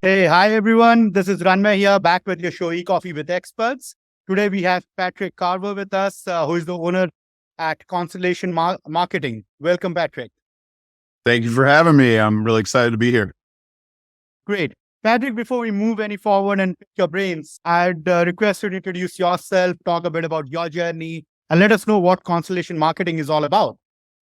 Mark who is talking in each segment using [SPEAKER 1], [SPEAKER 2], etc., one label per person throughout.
[SPEAKER 1] Hey, hi everyone. This is Ranmay here, back with your show E-Coffee with Experts. Today we have Patrick Carver with us, who is the owner at Constellation Marketing. Welcome, Patrick.
[SPEAKER 2] Thank you for having me. I'm really excited to be here.
[SPEAKER 1] Great. Patrick, before we move any forward and pick your brains, I'd request you to introduce yourself, talk a bit about your journey, and let us know what Constellation Marketing is all about.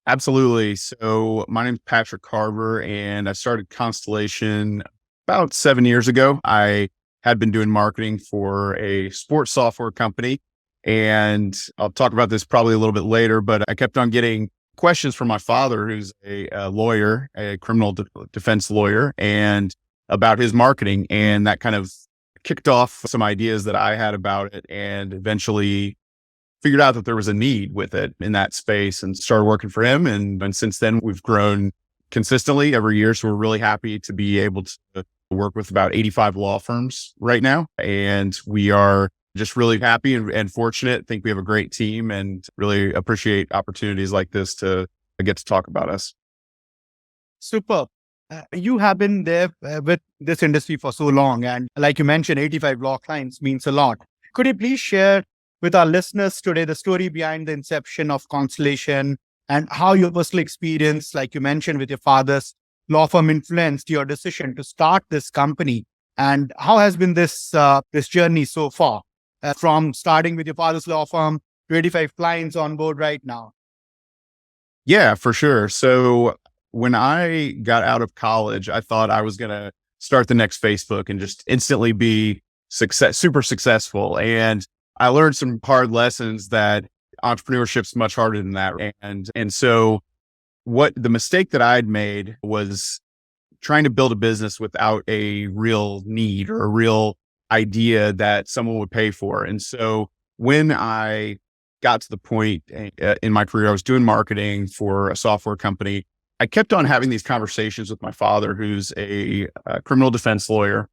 [SPEAKER 2] Absolutely. So my name is Patrick Carver, and I started Constellation about 7 years ago. I had been doing marketing for a sports software company, and I'll talk about this probably a little bit later, but I kept on getting questions from my father, who's a lawyer, a criminal defense lawyer, and about his marketing. And that kind of kicked off some ideas that I had about it, and eventually figured out that there was a need with it in that space and started working for him. And since then, we've grown consistently every year. So we're really happy to be able to work with about 85 law firms right now. And we are just really happy and fortunate. I think we have a great team and really appreciate opportunities like this to get to talk about us.
[SPEAKER 1] Superb. You have been there with this industry for so long. And like you mentioned, 85 law clients means a lot. Could you please share with our listeners today the story behind the inception of Constellation and how your personal experience, like you mentioned with your father's law firm, influenced your decision to start this company? And how has been this journey so far, from starting with your father's law firm to 85 clients on board right now?
[SPEAKER 2] Yeah, for sure. So when I got out of college, I thought I was going to start the next Facebook and just instantly be super successful. And I learned some hard lessons that entrepreneurship's much harder than that. And so what the mistake that I'd made was trying to build a business without a real need or a real idea that someone would pay for. And so when I got to the point in my career, I was doing marketing for a software company. I kept on having these conversations with my father, who's a criminal defense lawyer.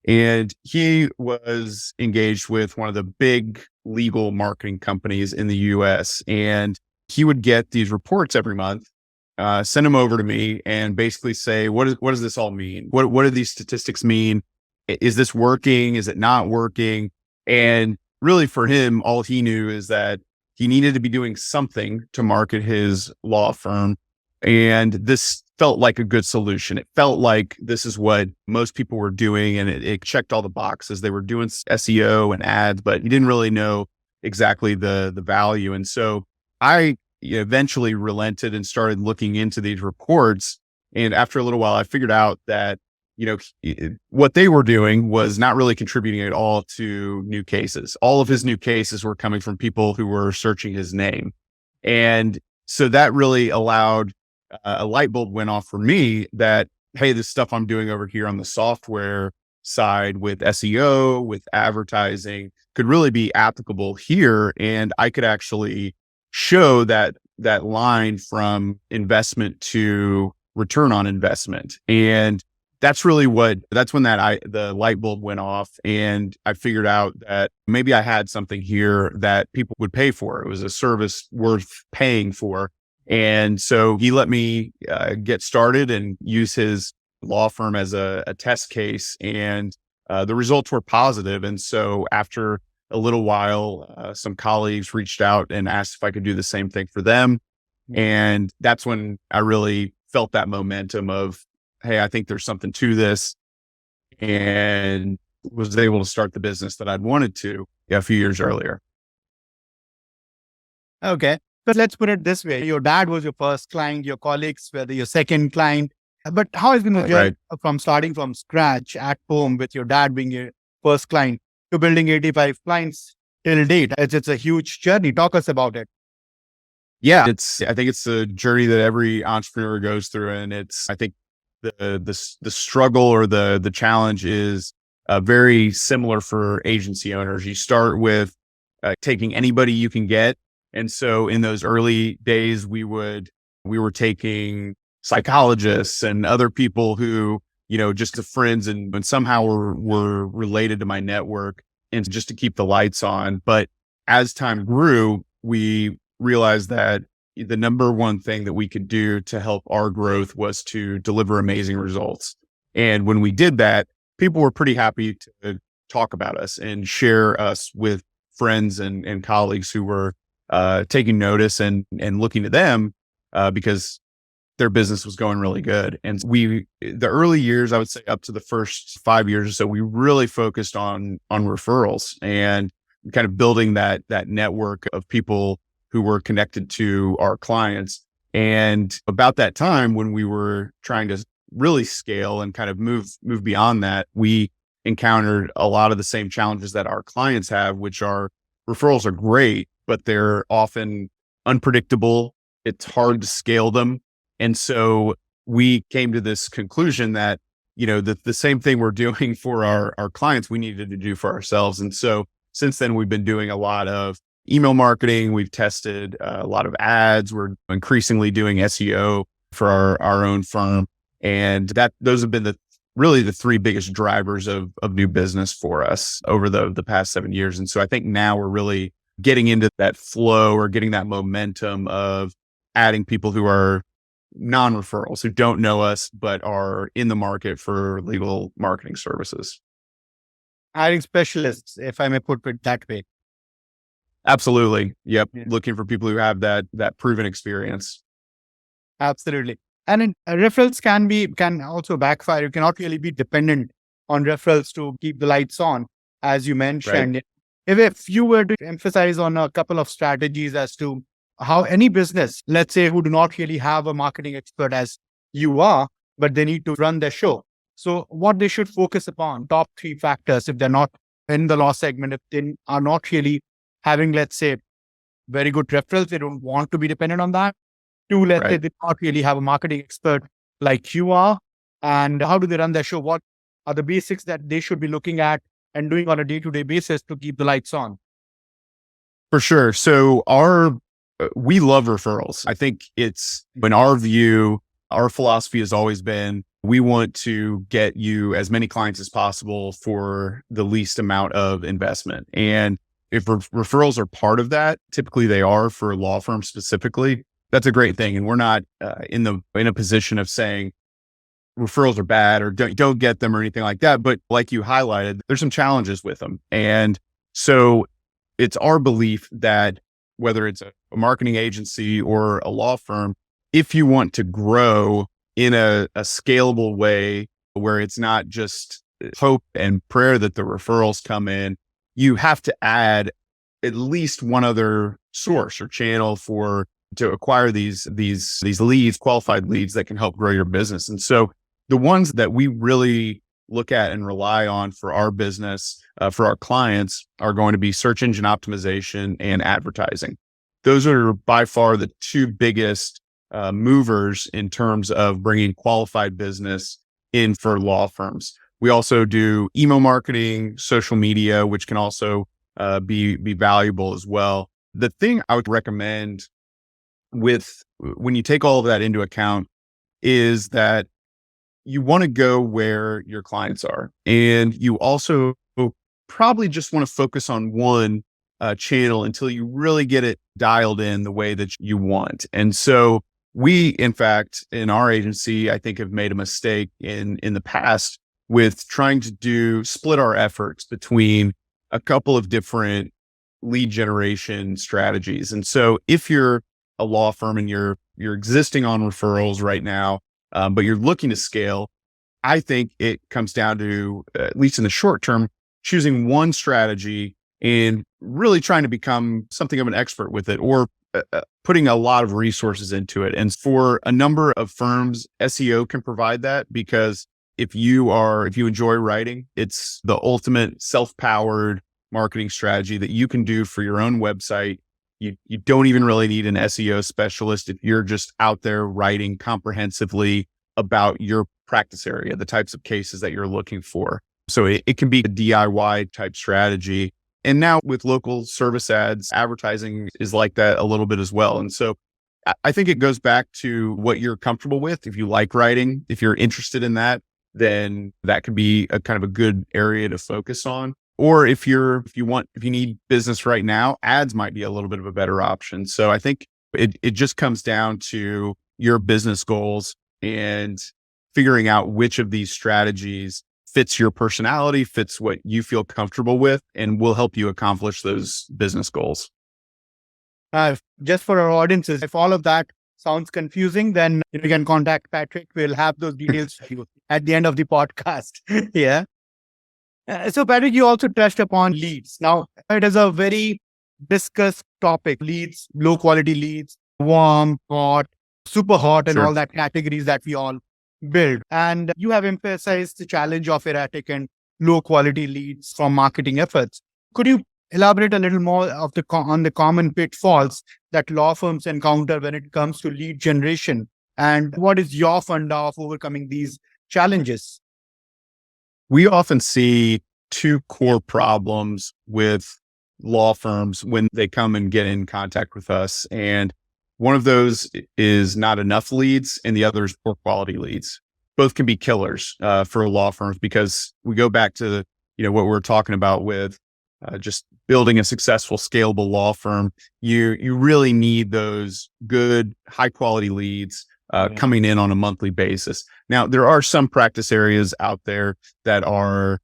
[SPEAKER 2] And he was engaged with one of the big legal marketing companies in the US. And he would get these reports every month, send them over to me and basically say, what does this all mean? What do these statistics mean? Is this working? Is it not working? And really for him, all he knew is that he needed to be doing something to market his law firm. And this felt like a good solution. It felt like this is what most people were doing, and it checked all the boxes. They were doing SEO and ads, but he didn't really know exactly the value. And so I eventually relented and started looking into these reports. And after a little while, I figured out that what they were doing was not really contributing at all to new cases. All of his new cases were coming from people who were searching his name. And so that really allowed a light bulb went off for me that, hey, this stuff I'm doing over here on the software side with SEO, with advertising could really be applicable here. And I could actually show that line from investment to return on investment. And that's really that's when the light bulb went off, and I figured out that maybe I had something here that people would pay for. It was a service worth paying for. And so he let me get started and use his law firm as a test case, and the results were positive. And so after a little while, some colleagues reached out and asked if I could do the same thing for them. And that's when I really felt that momentum of, hey, I think there's something to this, and was able to start the business that I'd wanted to a few years earlier.
[SPEAKER 1] Okay. But let's put it this way. Your dad was your first client, your colleagues were your second client. But how has been the journey from starting from scratch at home with your dad being your first client to building 85 clients till date? It's a huge journey. Talk us about it.
[SPEAKER 2] Yeah, I think it's a journey that every entrepreneur goes through. And I think the struggle or the challenge is very similar for agency owners. You start with taking anybody you can get. And so in those early days, we were taking psychologists and other people who, just the friends and somehow were related to my network, and just to keep the lights on. But as time grew, we realized that the number one thing that we could do to help our growth was to deliver amazing results. And when we did that, people were pretty happy to talk about us and share us with friends and colleagues who were taking notice and looking to them because their business was going really good. And the early years, I would say up to the first 5 years or so, we really focused on referrals and kind of building that network of people who were connected to our clients. And about that time when we were trying to really scale and kind of move beyond that, we encountered a lot of the same challenges that our clients have, which are referrals are great, but they're often unpredictable. It's hard to scale them. And so we came to this conclusion that, the same thing we're doing for our clients, we needed to do for ourselves. And so since then, we've been doing a lot of email marketing. We've tested a lot of ads. We're increasingly doing SEO for our own firm. And those have been really the three biggest drivers of new business for us over the past 7 years. And so I think now we're really getting into that flow or getting that momentum of adding people who are non-referrals, who don't know us, but are in the market for legal marketing services.
[SPEAKER 1] Hiring specialists, if I may put it that way.
[SPEAKER 2] Absolutely. Yep.
[SPEAKER 1] Yeah.
[SPEAKER 2] Looking for people who have that proven experience.
[SPEAKER 1] Absolutely. And referrals can also backfire. You cannot really be dependent on referrals to keep the lights on, as you mentioned.
[SPEAKER 2] Right.
[SPEAKER 1] If you were to emphasize on a couple of strategies as to how any business, let's say, who do not really have a marketing expert as you are, but they need to run their show. So what they should focus upon, top 3 factors, if they're not in the law segment, if they are not really having, let's say, very good referrals, they don't want to be dependent on that. 2, let's say they not really have a marketing expert like you are. And how do they run their show? What are the basics that they should be looking at and doing on a day-to-day basis to keep the lights on?
[SPEAKER 2] For sure. So we love referrals. I think it's, in our view, our philosophy has always been, we want to get you as many clients as possible for the least amount of investment. And if referrals are part of that, typically they are for law firms specifically, that's a great thing. And we're not in a position of saying referrals are bad or don't get them or anything like that. But like you highlighted, there's some challenges with them. And so it's our belief that whether it's a marketing agency or a law firm, if you want to grow in a scalable way where it's not just hope and prayer that the referrals come in, you have to add at least one other source or channel to acquire these leads, qualified leads that can help grow your business. And so the ones that we really look at and rely on for our business, for our clients, are going to be search engine optimization and advertising. Those are by far the 2 biggest movers in terms of bringing qualified business in for law firms. We also do email marketing, social media, which can also be valuable as well. The thing I would recommend when you take all of that into account is that you want to go where your clients are. And you also probably just want to focus on one channel until you really get it dialed in the way that you want. And so we, in fact, in our agency, I think have made a mistake in the past with trying to split our efforts between a couple of different lead generation strategies. And so if you're a law firm and you're existing on referrals right now, but you're looking to scale, I think it comes down to, at least in the short term, choosing one strategy and really trying to become something of an expert with it, or putting a lot of resources into it. And for a number of firms, SEO can provide that, because if you enjoy writing, it's the ultimate self-powered marketing strategy that you can do for your own website. You don't even really need an SEO specialist if you're just out there writing comprehensively about your practice area, the types of cases that you're looking for. So it can be a DIY type strategy. And now with local service ads, advertising is like that a little bit as well. And so I think it goes back to what you're comfortable with. If you like writing, if you're interested in that, then that could be a kind of a good area to focus on. Or if you need business right now, ads might be a little bit of a better option. So I think it just comes down to your business goals and figuring out which of these strategies fits your personality, fits what you feel comfortable with, and will help you accomplish those business goals.
[SPEAKER 1] Just for our audiences, if all of that sounds confusing, then you can contact Patrick. We'll have those details for you at the end of the podcast. Yeah. So, Patrick, you also touched upon leads. Now, it is a very discussed topic. Leads, low quality leads, warm, hot, super hot, and
[SPEAKER 2] Sure.
[SPEAKER 1] all that categories that we all build. And you have emphasized the challenge of erratic and low quality leads from marketing efforts. Could you elaborate a little more on the common pitfalls that law firms encounter when it comes to lead generation? And what is your funda of overcoming these challenges?
[SPEAKER 2] We often see two core problems with law firms when they come and get in contact with us. And one of those is not enough leads, and the other is poor quality leads. Both can be killers for law firms, because we go back to what we're talking about with just building a successful, scalable law firm. You really need those good, high quality leads coming in on a monthly basis. Now, there are some practice areas out there that are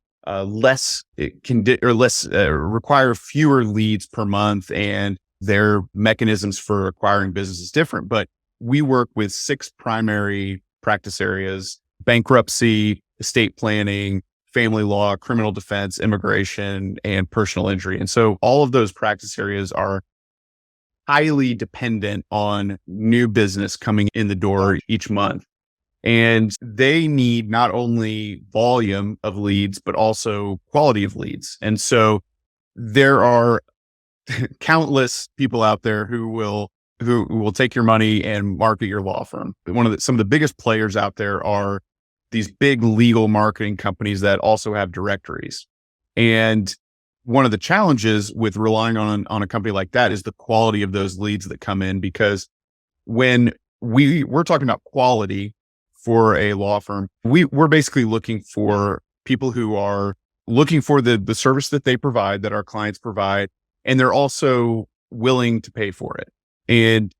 [SPEAKER 2] require fewer leads per month, and their mechanisms for acquiring business is different. But we work with 6 primary practice areas: bankruptcy, estate planning, family law, criminal defense, immigration, and personal injury. And so all of those practice areas are highly dependent on new business coming in the door each month. And they need not only volume of leads, but also quality of leads. And so there are countless people out there who will take your money and market your law firm. Some of the biggest players out there are these big legal marketing companies that also have directories. And one of the challenges with relying on a company like that is the quality of those leads that come in, because when we're talking about quality for a law firm, we're basically looking for people who are looking for the service that they provide, that our clients provide, and they're also willing to pay for it. And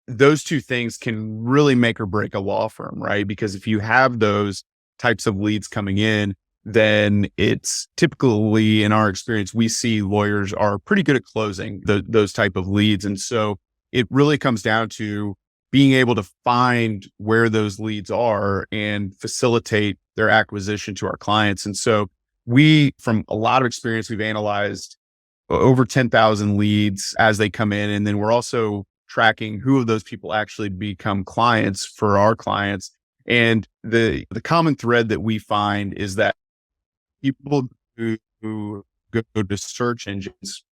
[SPEAKER 2] those two things can really make or break a law firm, right? Because if you have those types of leads coming in, then it's typically, in our experience, we see lawyers are pretty good at closing those type of leads. And so it really comes down to being able to find where those leads are and facilitate their acquisition to our clients. And so from a lot of experience, we've analyzed over 10,000 leads as they come in. And then we're also tracking who of those people actually become clients for our clients. And the common thread that we find is that people who go to search engines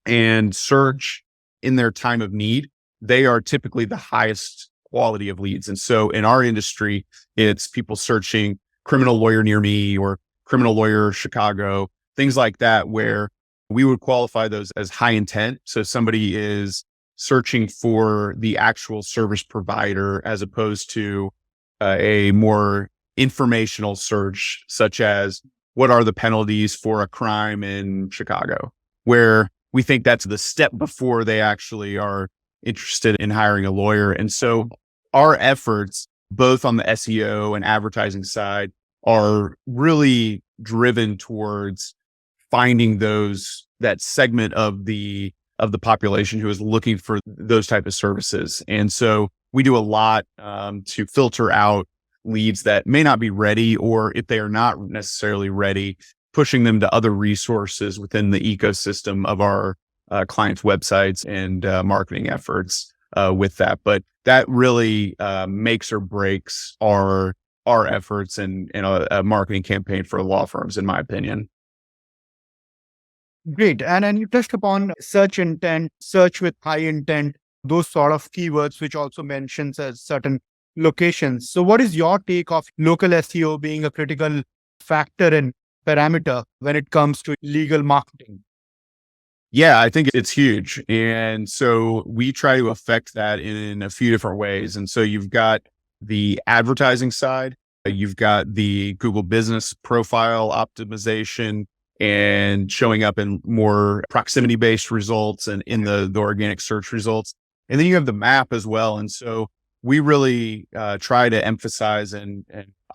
[SPEAKER 2] and search in their time of need, they are typically the highest quality of leads. And so in our industry, it's people searching criminal lawyer near me or criminal lawyer Chicago, things like that, where we would qualify those as high intent. So somebody is searching for the actual service provider as opposed to a more informational search, such as what are the penalties for a crime in Chicago, where we think that's the step before they actually are interested in hiring a lawyer. And so our efforts, both on the SEO and advertising side, are really driven towards finding that segment of the population who is looking for those type of services. And so we do a lot to filter out leads that may not be ready, or if they are not necessarily ready, pushing them to other resources within the ecosystem of our clients' websites and marketing efforts with that. But that really makes or breaks our efforts in a marketing campaign for law firms, in my opinion.
[SPEAKER 1] Great. And you touched upon search intent, search with high intent, those sort of keywords, which also mentions certain locations. So what is your take of local SEO being a critical factor and parameter when it comes to legal marketing?
[SPEAKER 2] Yeah, I think it's huge. And so we try to affect that in a few different ways. And so you've got the advertising side, you've got the Google business profile optimization and showing up in more proximity based results and in the organic search results. And then you have the map as well. And so we really try to emphasize and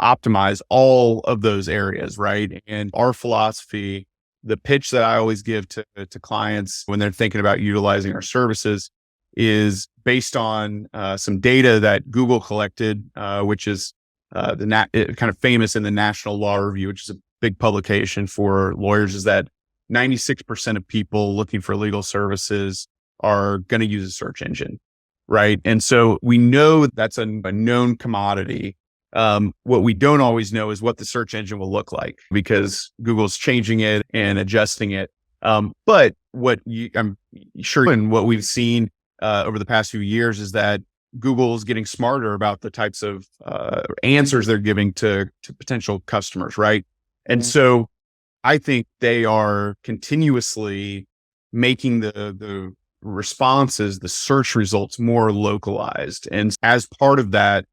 [SPEAKER 2] optimize all of those areas, right? And our philosophy, the pitch that I always give to clients when they're thinking about utilizing our services is based on some data that Google collected, which is kind of famous in the National Law Review, which is a big publication for lawyers, is that 96% of people looking for legal services are going to use a search engine, right? And so we know that's a known commodity. What we don't always know is what the search engine will look like because Google's changing it and adjusting it. But I'm sure, and what we've seen over the past few years is that Google is getting smarter about the types of answers they're giving to potential customers, right? And so I think they are continuously making the responses, the search results more localized. And as part of that,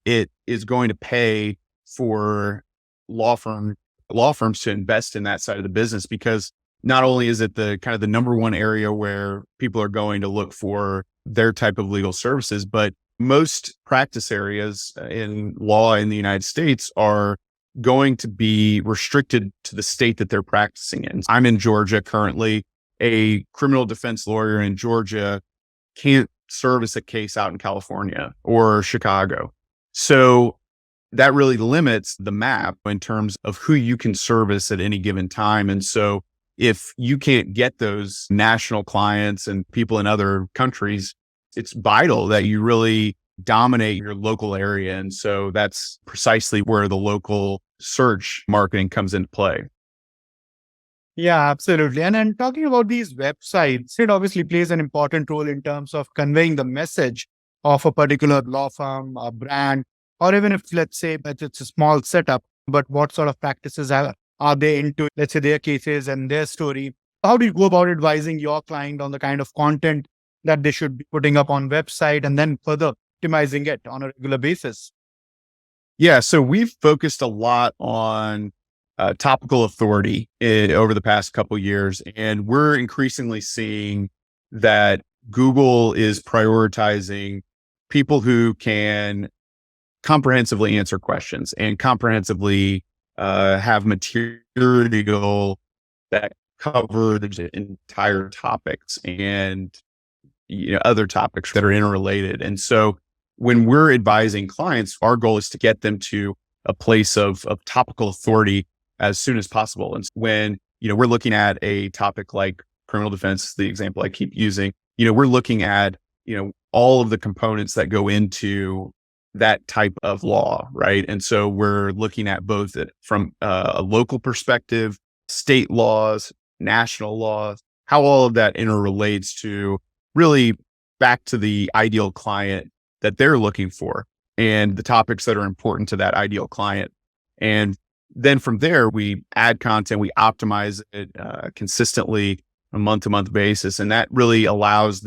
[SPEAKER 2] it is going to pay for law firms to invest in that side of the business, because not only is it the kind of the number one area where people are going to look for their type of legal services, but most practice areas in law in the United States are going to be restricted to the state that they're practicing in. I'm in Georgia currently. A criminal defense lawyer in Georgia can't service a case out in California or Chicago. So that really limits the map in terms of who you can service at any given time. And so if you can't get those national clients and people in other countries, it's vital that you really dominate your local area. And so that's precisely where the local search marketing comes into play.
[SPEAKER 1] Yeah, absolutely. And then talking about these websites, it obviously plays an important role in terms of conveying the message of a particular law firm, a brand, or even if, let's say, that it's a small setup, but what sort of practices are they into, let's say, their cases and their story. How do you go about advising your client on the kind of content that they should be putting up on website and then further optimizing it on a regular basis?
[SPEAKER 2] Yeah, so we've focused a lot on topical authority over the past couple of years, and we're increasingly seeing that Google is prioritizing people who can comprehensively answer questions and comprehensively have material that cover the entire topics and other topics that are interrelated. And so when we're advising clients, our goal is to get them to a place of topical authority as soon as possible. And when we're looking at a topic like criminal defense, the example I keep using, we're looking at all of the components that go into that type of law, right? And so we're looking at both from a local perspective, state laws, national laws, how all of that interrelates to really back to the ideal client that they're looking for and the topics that are important to that ideal client. And then from there, we add content, we optimize it consistently on a month-to-month basis. And that really allows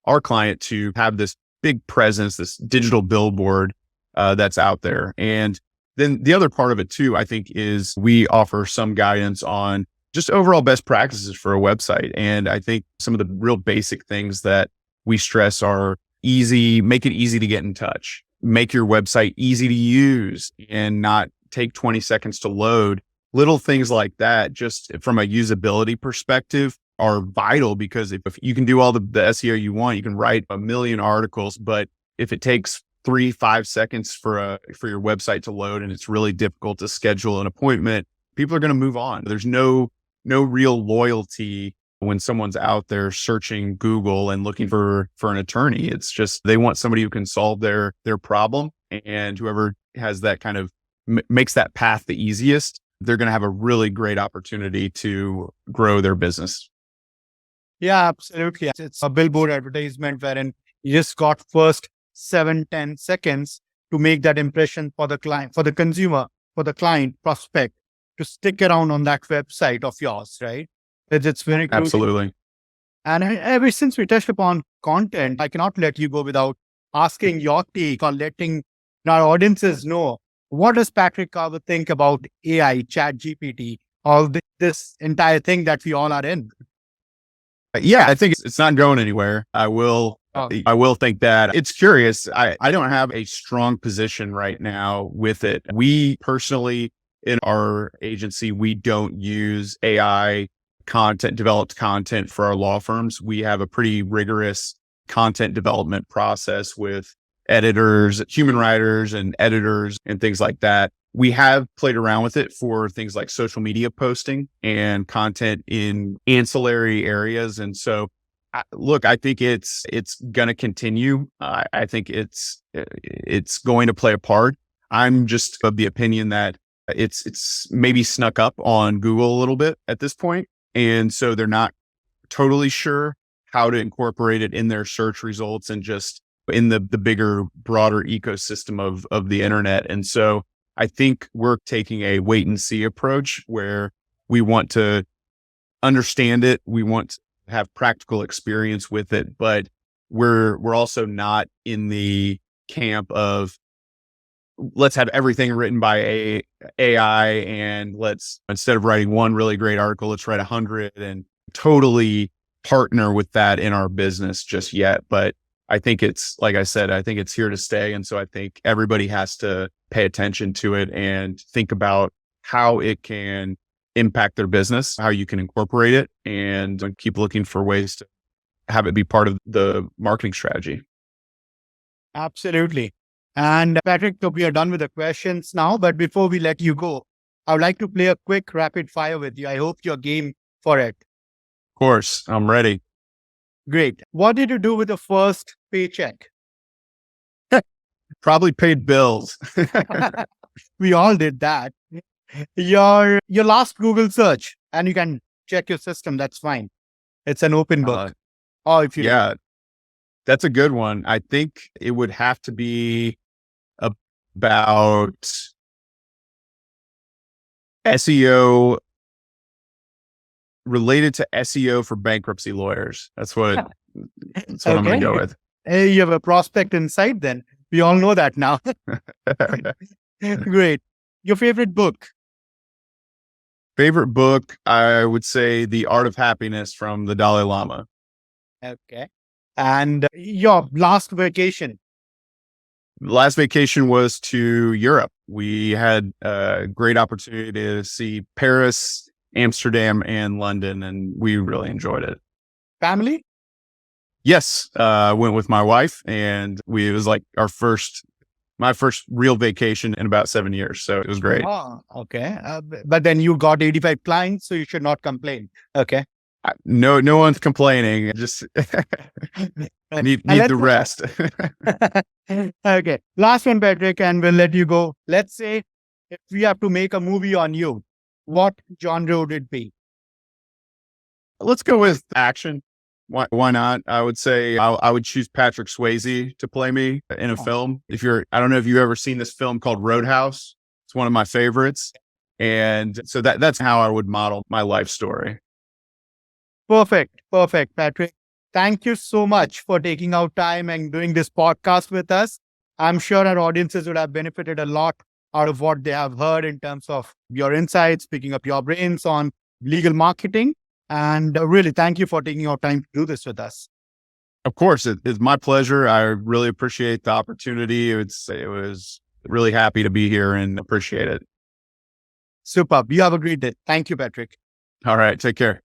[SPEAKER 2] our client to have this big presence, this digital billboard that's out there. And then the other part of it too, I think, is we offer some guidance on just overall best practices for a website. And I think some of the real basic things that we stress are make it easy to get in touch, make your website easy to use and not take 20 seconds to load. Little things like that, just from a usability perspective, are vital, because if you can do all the SEO you want, you can write a million articles, but if it takes 3-5 seconds for your website to load and it's really difficult to schedule an appointment, people are going to move on. There's no real loyalty when someone's out there searching Google and looking for an attorney. It's just they want somebody who can solve their problem, and whoever has that kind of makes that path the easiest, they're going to have a really great opportunity to grow their business.
[SPEAKER 1] Yeah, absolutely. It's a billboard advertisement wherein you just got first 7-10 seconds to make that impression for the client, for the consumer, for the client prospect to stick around on that website of yours, right? It's very crucial.
[SPEAKER 2] Absolutely.
[SPEAKER 1] And ever since we touched upon content, I cannot let you go without asking your take or letting our audiences know, what does Patrick Carver think about AI, Chat GPT, all this entire thing that we all are in?
[SPEAKER 2] Yeah, I think it's not going anywhere. I will
[SPEAKER 1] Oh,
[SPEAKER 2] I will think that it's curious. I don't have a strong position right now with it. We personally, in our agency, we don't use AI developed content for our law firms. We have a pretty rigorous content development process with editors, human writers and editors and things like that. We have played around with it for things like social media posting and content in ancillary areas. And so look, I think it's going to continue. I think it's going to play a part. I'm just of the opinion that it's maybe snuck up on Google a little bit at this point, and so they're not totally sure how to incorporate it in their search results and just in the bigger, broader ecosystem of the internet. And so I think we're taking a wait and see approach where we want to understand it. We want to have practical experience with it, but we're also not in the camp of let's have everything written by AI and let's, instead of writing one really great article, let's write 100 and totally partner with that in our business just yet. But I think it's, like I said, I think it's here to stay. And so I think everybody has to pay attention to it and think about how it can impact their business, how you can incorporate it, and keep looking for ways to have it be part of the marketing strategy.
[SPEAKER 1] absolutely. And Patrick, so we are done with the questions now, but before we let you go, I would like to play a quick rapid fire with you. I hope you're game for it.
[SPEAKER 2] Of course, I'm ready.
[SPEAKER 1] Great. What did you do with the first paycheck?
[SPEAKER 2] Probably paid bills.
[SPEAKER 1] We all did that. Your last Google search, and you can check your system. That's fine. It's an open book. Or if you
[SPEAKER 2] Yeah, that's a good one. I think it would have to be about SEO, related to SEO for bankruptcy lawyers. That's what I'm going to go with.
[SPEAKER 1] Hey, you have a prospect inside then. We all know that now. Great. Your favorite book?
[SPEAKER 2] Favorite book, I would say The Art of Happiness from the Dalai Lama.
[SPEAKER 1] Okay. And your last vacation?
[SPEAKER 2] Last vacation was to Europe. We had a great opportunity to see Paris, Amsterdam, and London, and we really enjoyed it.
[SPEAKER 1] Family?
[SPEAKER 2] Yes, went with my wife, and it was like my first real vacation in about 7 years. So it was great.
[SPEAKER 1] Oh, okay. But then you got 85 clients, so you should not complain. Okay.
[SPEAKER 2] No one's complaining. Just need the rest.
[SPEAKER 1] Okay. Last one, Patrick, and we'll let you go. Let's say if we have to make a movie on you, what genre would it be?
[SPEAKER 2] Let's go with action. Why not? I would say I would choose Patrick Swayze to play me in a film. I don't know if you've ever seen this film called Roadhouse. It's one of my favorites. And so that's how I would model my life story.
[SPEAKER 1] Perfect, Patrick. Thank you so much for taking out time and doing this podcast with us. I'm sure our audiences would have benefited a lot out of what they have heard in terms of your insights, picking up your brains on legal marketing. And really, thank you for taking out time to do this with us.
[SPEAKER 2] Of course, it's my pleasure. I really appreciate the opportunity. It was really happy to be here and appreciate it.
[SPEAKER 1] Superb. You have a great day. Thank you, Patrick.
[SPEAKER 2] All right. Take care.